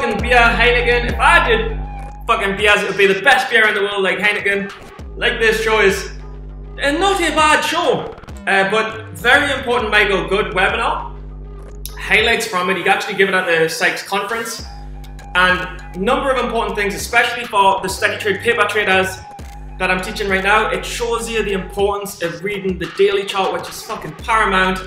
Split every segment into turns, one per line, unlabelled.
fucking beer, Heineken. If I did fucking beers, it would be the best beer in the world, like Heineken. Like this show is not a bad show. But very important, Michael, good webinar. Highlights from it, you actually give it at the Sykes conference. And a number of important things, especially for the steady trade paper traders that I'm teaching right now. It shows you the importance of reading the daily chart, which is fucking paramount.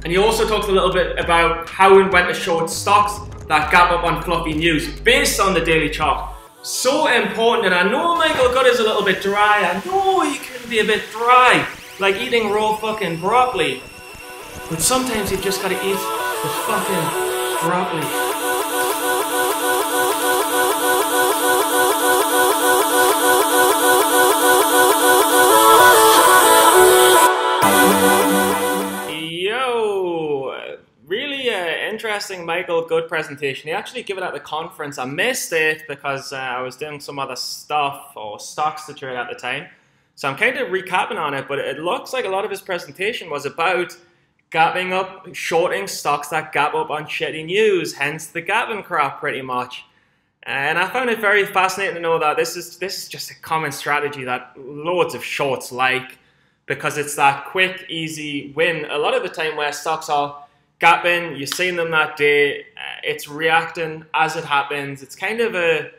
And he also talks a little bit about how and when to short stocks that gap up on fluffy news based on the daily chart. So important. And I know Michael gut is a little bit dry. I know you can be a bit dry, like eating raw fucking broccoli. But sometimes you've just got to eat the fucking broccoli. Interesting Michael Good presentation. He actually gave it at the conference. I missed it because I was doing some other stuff or stocks to trade at the time. So I'm kind of recapping on it, but it looks like a lot of his presentation was about gapping up, shorting stocks that gap up on shitty news, hence the gapping crap pretty much. And I found it very fascinating to know that this is just a common strategy that loads of shorts like, because it's that quick, easy win. A lot of the time where stocks are gapping, you're seeing them that day, it's reacting as it happens. It's kind of a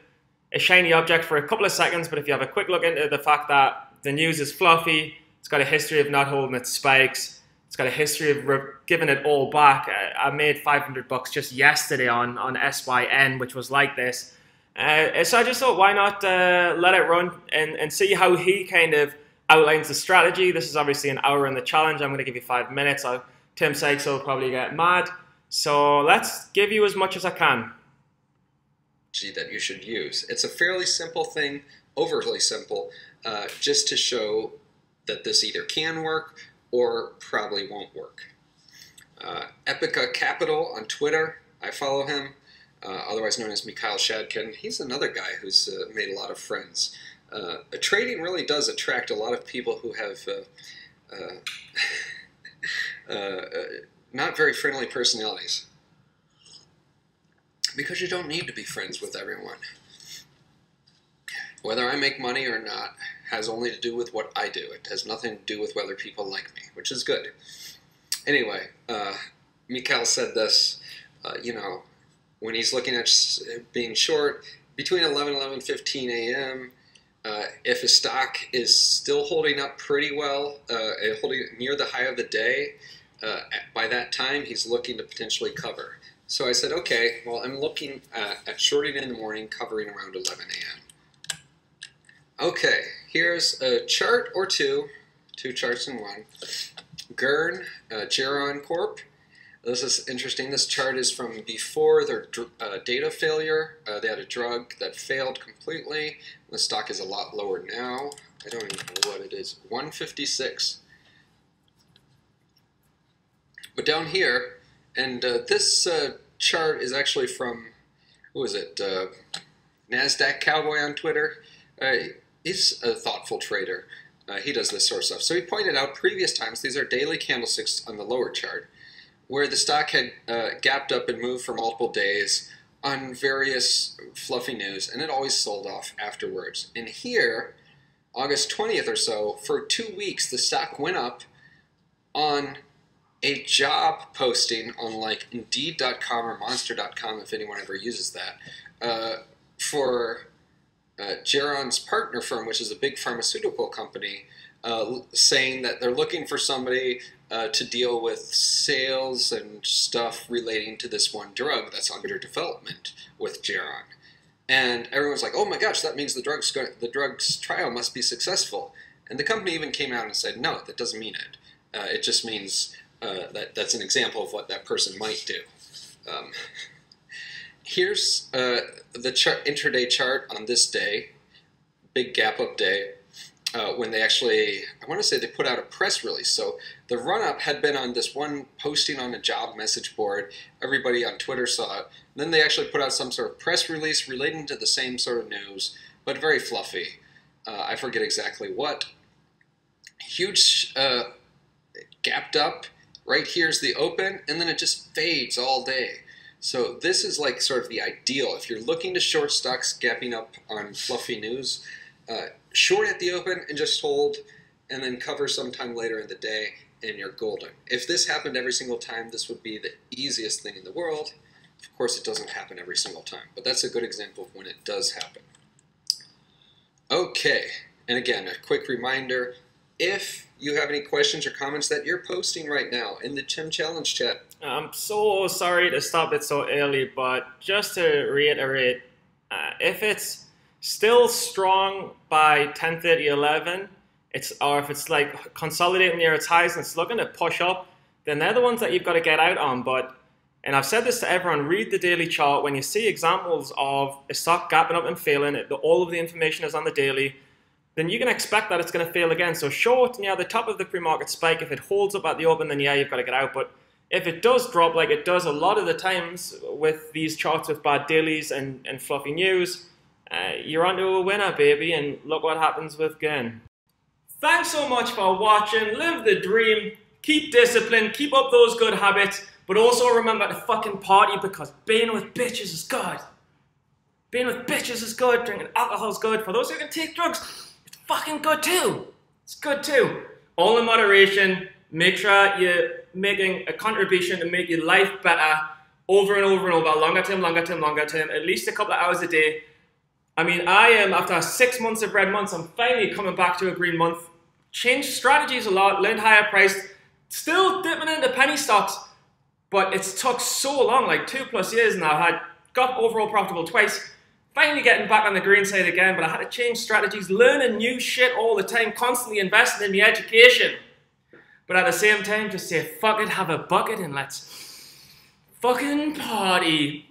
shiny object for a couple of seconds, but if you have a quick look into the fact that the news is fluffy, it's got a history of not holding its spikes, it's got a history of giving it all back. I made $500 just yesterday on SYN, which was like this. So I just thought, why not let it run and see how he kind of outlines the strategy. This is obviously an hour in the challenge. I'm going to give you 5 minutes. Tim Sykes will probably get mad. So let's give you as much as I can.
That you should use. It's a fairly simple thing, overly simple, just to show that this either can work or probably won't work. Epica Capital on Twitter, I follow him, otherwise known as Mikhail Shadkin. He's another guy who's made a lot of friends. Trading really does attract a lot of people who have not very friendly personalities, because you don't need to be friends with everyone. Whether I make money or not has only to do with what I do. It has nothing to do with whether people like me, which is good. Anyway, Mikhail said this, you know, when he's looking at being short, between 11 and 11:15 a.m., if a stock is still holding up pretty well, holding near the high of the day, by that time he's looking to potentially cover. So I said, okay, well, I'm looking at shorting in the morning, covering around 11 a.m. Okay, here's a chart or two charts in one. Gurn, Geron Corp. This is interesting. This chart is from before their data failure. They had a drug that failed completely. The stock is a lot lower now. I don't even know what it is. 156. But down here, and this chart is actually from, who is it? NASDAQ Cowboy on Twitter. He's a thoughtful trader. He does this sort of stuff. So he pointed out previous times, these are daily candlesticks on the lower chart, where the stock had gapped up and moved for multiple days on various fluffy news, and it always sold off afterwards. And here, August 20th or so, for 2 weeks, the stock went up on a job posting on like Indeed.com or Monster.com, if anyone ever uses that, for Geron's partner firm, which is a big pharmaceutical company, saying that they're looking for somebody to deal with sales and stuff relating to this one drug that's under development with Geron. And everyone's like, oh my gosh, that means the drug's trial must be successful. And the company even came out and said, no, that doesn't mean it. It just means that's an example of what that person might do. Here's the intraday chart on this day, big gap up day, when they actually, I want to say they put out a press release. So the run-up had been on this one posting on a job message board. Everybody on Twitter saw it. Then they actually put out some sort of press release relating to the same sort of news, but very fluffy. I forget exactly what. Huge gapped up. Right here's the open, and then it just fades all day. So this is like sort of the ideal. If you're looking to short stocks gapping up on fluffy news, short at the open and just hold, and then cover sometime later in the day, and you're golden. If this happened every single time, this would be the easiest thing in the world. Of course, it doesn't happen every single time, but that's a good example of when it does happen. Okay, and again, a quick reminder, if you have any questions or comments that you're posting right now in the Tim Challenge chat.
I'm so sorry to stop it so early, but just to reiterate, if it's still strong by 10:30, 11, or if it's like consolidating near its highs and it's looking to push up, then they're the ones that you've got to get out on. But, and I've said this to everyone, read the daily chart. When you see examples of a stock gapping up and failing, all of the information is on the daily, then you can expect that it's going to fail again. So short, yeah, the top of the pre-market spike, if it holds up at the open, then yeah, you've got to get out. But if it does drop like it does a lot of the times with these charts with bad dailies and fluffy news, you're onto a winner, baby, and look what happens with gain. Thanks so much for watching. Live the dream. Keep disciplined. Keep up those good habits. But also remember to fucking party, because being with bitches is good. Being with bitches is good. Drinking alcohol is good. For those who can take drugs, it's fucking good too. It's good too. All in moderation. Make sure you're making a contribution to make your life better over and over and over. Longer term, longer term, longer term. At least a couple of hours a day. I mean, I am, after 6 months of red months, I'm finally coming back to a green month. Changed strategies a lot, learned higher priced, still dipping into penny stocks, but it's took so long, like 2+ years now. I got overall profitable twice, finally getting back on the green side again, but I had to change strategies, learning new shit all the time, constantly investing in my education. But at the same time, just say, fuck it, have a bucket, and let's fucking party.